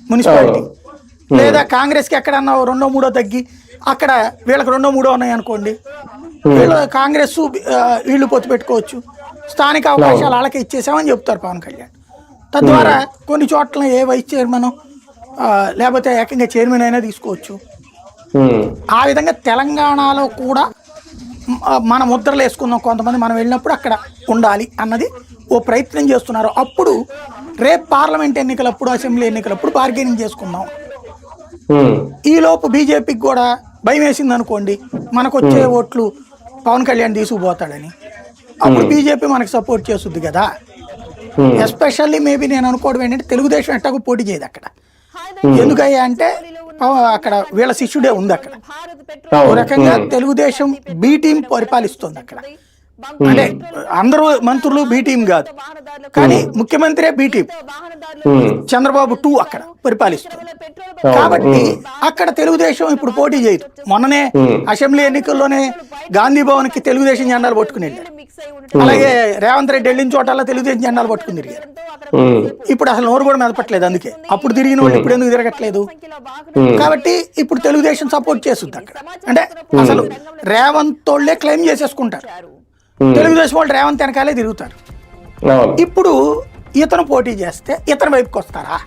Municipality. లేదా కాంగ్రెస్కి ఎక్కడన్నా రెండో మూడో తగ్గి అక్కడ వీళ్ళకి రెండో మూడో ఉన్నాయి అనుకోండి, వీళ్ళు కాంగ్రెస్ వీళ్ళు పొత్తు పెట్టుకోవచ్చు. స్థానిక అవకాశాలు వాళ్ళకే ఇచ్చేసామని చెప్తారు పవన్ కళ్యాణ్. తద్వారా కొన్ని చోట్ల ఏ వైస్ చైర్మన్ లేకపోతే ఏకంగా చైర్మన్ అయినా తీసుకోవచ్చు. ఆ విధంగా తెలంగాణలో కూడా మన ముద్రలు వేసుకుందాం, కొంతమంది మనం వెళ్ళినప్పుడు అక్కడ ఉండాలి అన్నది ఓ ప్రయత్నం చేస్తున్నారు. అప్పుడు రేపు పార్లమెంట్ ఎన్నికలప్పుడు, అసెంబ్లీ ఎన్నికలప్పుడు బార్గెనింగ్ చేసుకుందాం. ఈలోపు బీజేపీకి కూడా భయం వేసింది అనుకోండి, మనకు వచ్చే ఓట్లు పవన్ కళ్యాణ్ తీసుకుపోతాడని, అప్పుడు బీజేపీ మనకు సపోర్ట్ చేస్తుంది కదా. ఎస్పెషల్లీ మేబీ నేను అనుకోవడం ఏంటంటే తెలుగుదేశం ఎట్టాగో పోటీ చేయదు అక్కడ. ఎందుకయ్యా అంటే అక్కడ వీళ్ళ శిష్యుడే ఉంది అక్కడ. ఓ రకంగా తెలుగుదేశం బి టీం పరిపాలిస్తుంది అక్కడ. అంటే అందరూ మంత్రులు బి టీం కాదు, కానీ ముఖ్యమంత్రి బి టీం, చంద్రబాబు 2 అక్కడ పరిపాలిస్తుంది. కాబట్టి అక్కడ తెలుగుదేశం ఇప్పుడు పోటీ చేయదు. మొన్ననే అసెంబ్లీ ఎన్నికల్లోనే గాంధీ భవన్ కి తెలుగుదేశం జెండాలు పట్టుకుని వెళ్ళారు. అలాగే రేవంత్ రెడ్డి వెళ్ళిన చోటల్లో తెలుగుదేశం జెండాలు పట్టుకుని తిరిగారు. ఇప్పుడు అసలు నోరు కూడా మెదపట్లేదు. అందుకే అప్పుడు తిరిగిన వాళ్ళు ఇప్పుడు ఎందుకు తిరగట్లేదు. కాబట్టి ఇప్పుడు తెలుగుదేశం సపోర్ట్ చేస్తుంది అక్కడ. అంటే అసలు రేవంత్ వాళ్ళే క్లెయిమ్ చేసేసుకుంటారు, తెలుగుదేశం వాళ్ళు రేవంత్ వెనకాలే తిరుగుతారు. ఇప్పుడు ఇతను పోటీ చేస్తే ఇతని వైపుకి వస్తారా?